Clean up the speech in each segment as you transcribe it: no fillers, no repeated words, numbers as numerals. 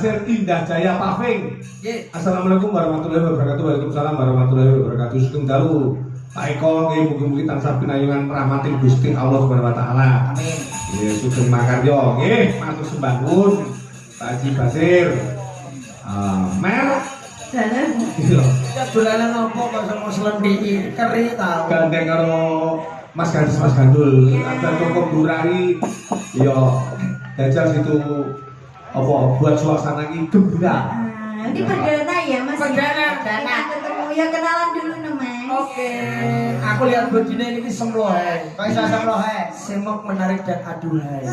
Basir Indah Jaya Paving. Assalamualaikum warahmatullahi wabarakatuh. Waalaikumsalam warahmatullahi wabarakatuh. Sugeng dalu Pak Eko nggih mugi-mugi tansah pinayungan rahmating Gusti Allah Subhanahu wa taala. Amin. Nggih sugeng makarya nggih matur sembah nuwun Pak Haji Basir. Mer Dalan. iya. Ya dolanan opo kok sama selendiki keri tau. Gandeng karo Mas Gadis Mas Gandul. Ada toko Durari. Iya. Dajal situ apa buat suasana ini gembira. Ini perdana ya Mas. Perdana. Kita ketemu ya kenalan dulu nih Mas. Oke, aku lihat begini ini semlohe. Kok iso semlohe? Semok menarik dan aduhai.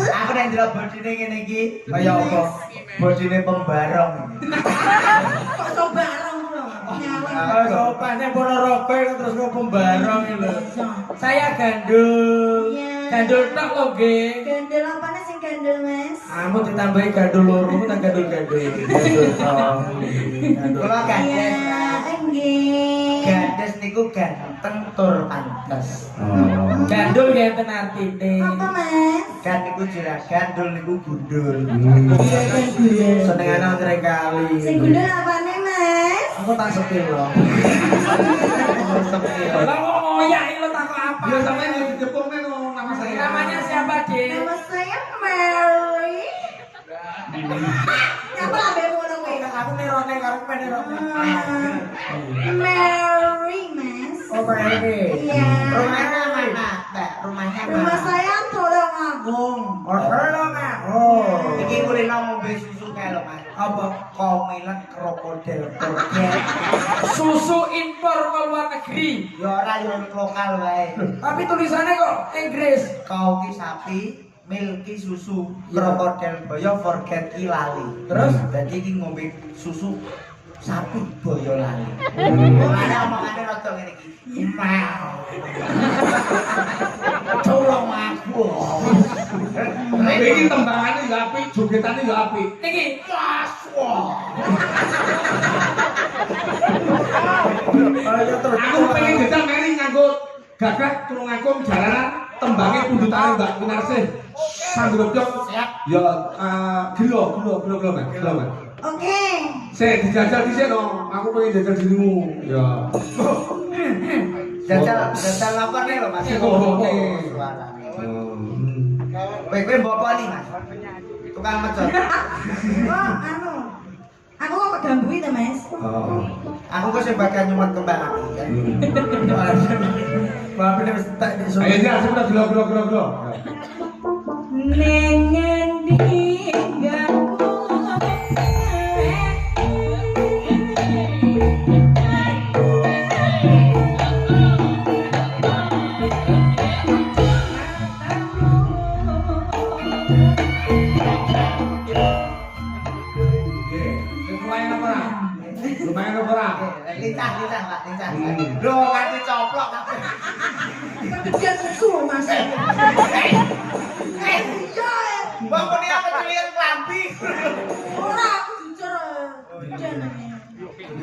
Aku nek ndelok bodine ngene iki kaya apa? Bodine pembarong. Kok so bareng lho. Kalau sopannya Ponorogo itu terus mau pembarong itu. Saya gandul. Iya. Gandul tak lho nggih. Gandul apa nih sing gandul Mas? Kamu ditambahi gandul loro tak gandul-gandul. Gandul tong. Gandul. Kula Iya, gandes. enggih. Gandes niku ganteng tur pantes. Gandul ya enten artine. Apa Mas? Gan niku juragan, dul niku gundul. Iya kan gundul. Senengane antre kali. Sing gundul apa nih Mas? Aku tak setil loh. Lah kok ngoyak iki lo takut apa? Ya sampeyan yo ditepung no nama saya. Namanya siapa, Dik? Nama saya Mary. Apa abe ngono kowe? Aku nerone karo nerone. Mary Mas. Oh, Mary. Iya. Rumahnya mana? Mbak, rumahnya mana? Rumah saya Tulungagung. Oh, tolong oh. Iki kulino ngombe susu kae lho, Mas. Apa? Komilet krokodil turki. Susu impor ke luar negeri. Ya ora yo lokal wae. Tapi tulisannya kok Inggris. Kau ki sapi, milki susu, krokodil boyo forget ki lali. Terus? Dadi iki ngombe susu sapi boyo lali. Ana omongane rada ngene iki. Mau. Tolong aku. Iki tembangane ya apik, jogetane ya apik. Niki. Ayo terus. Aku pengen jajal meri nganggo gagak Tulungagung jalanan tembange pundutane Mbak Winarsih. Sandropyok. Siap. Ya gelo Mas. Oke. Sik dijajal dhisik no. Aku pengen jajal dirimu. Ya. Jajal lapar nih lho Mas. Koboke. Suarane. Kowe mbok apa nih Mas? Tukang mecot. Oh, anu. Aku kok kedambui ta, Mas? Oh. Aku kok sing bakal nyumet kembang api ya. Bapak ini mesti tak di Ayo ya, sudah gelo. Ning ngendi ganggu. Lumayan apa ora? Lincah Pak, lincah. Lho nganti coplok kabeh. Dia susu, Mas. Iya. Mbok muni apa cilian klambi. Ora aku jujur.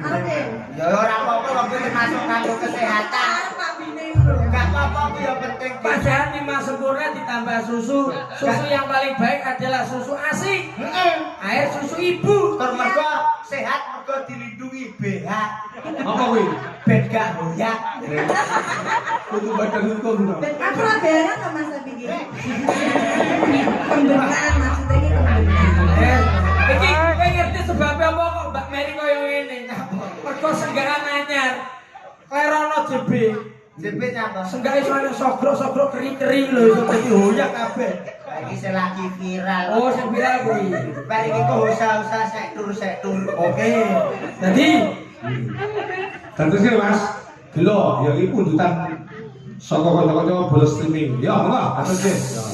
Oke. Ya ora apa-apa wong iki masuk kanggo kesehatan. Pak Bine lho. Enggak apa-apa ku ya penting. Padahal 5 sempurna ditambah susu. Susu yang paling baik adalah susu ASI. Air susu ibu. Tur mergo sehat mergo dilindungi BH. Apa kuwi? Ben gak hoyak. Kudu badan hukum. Aku ora beran kok Mas tapi iki. Pembenaran maksudnya iki pembenaran. Iki kowe ngerti sebabnya apa kok Mbak Mary koyo ngene? Mergo senggakan anyar. Klerono JB. JP nyapa? Senggake soalnya sogro keri-keri lho iso dadi hoyak kabeh. Iki sing lagi viral. Oh, sing viral kuwi. Bar iki kok usah-usah sek tur. Oke. Jadi Tentu sih Mas, gelo, ya ini pundutan saka kanca-kanca bola streaming. Ya, monggo, tentu sih. Ya.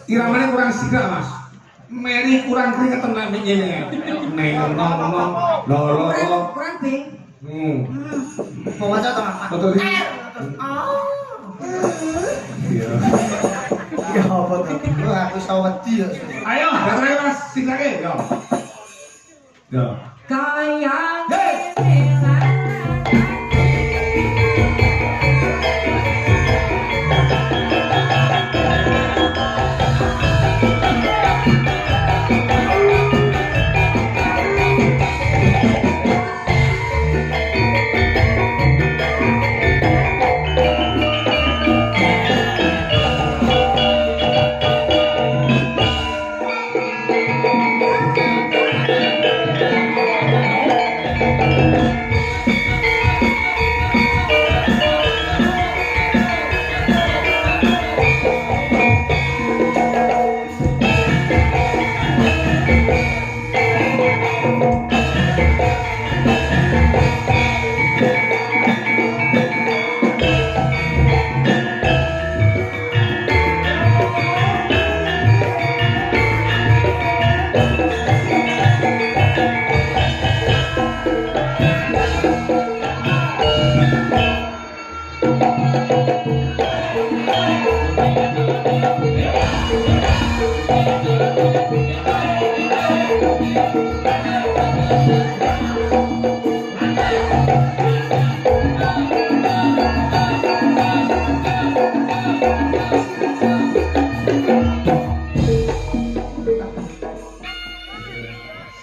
Iramanya kurang siga mas. Mary kurang keringetan nanti ini. Neng ngomong lolo. Kurang bing. Mau waca to, Mas? Betul sih. Oh. Iya. Ya apa to? Wah, aku sawedi ya. Ayo, datang ayo mas, siklake. Yo. Yo. Kaya Hey.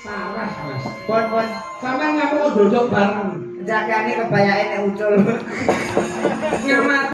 Salah mas. Pon. Sampai nggak mau duduk bareng. Jakane kebayake nek ucul. Nyamat.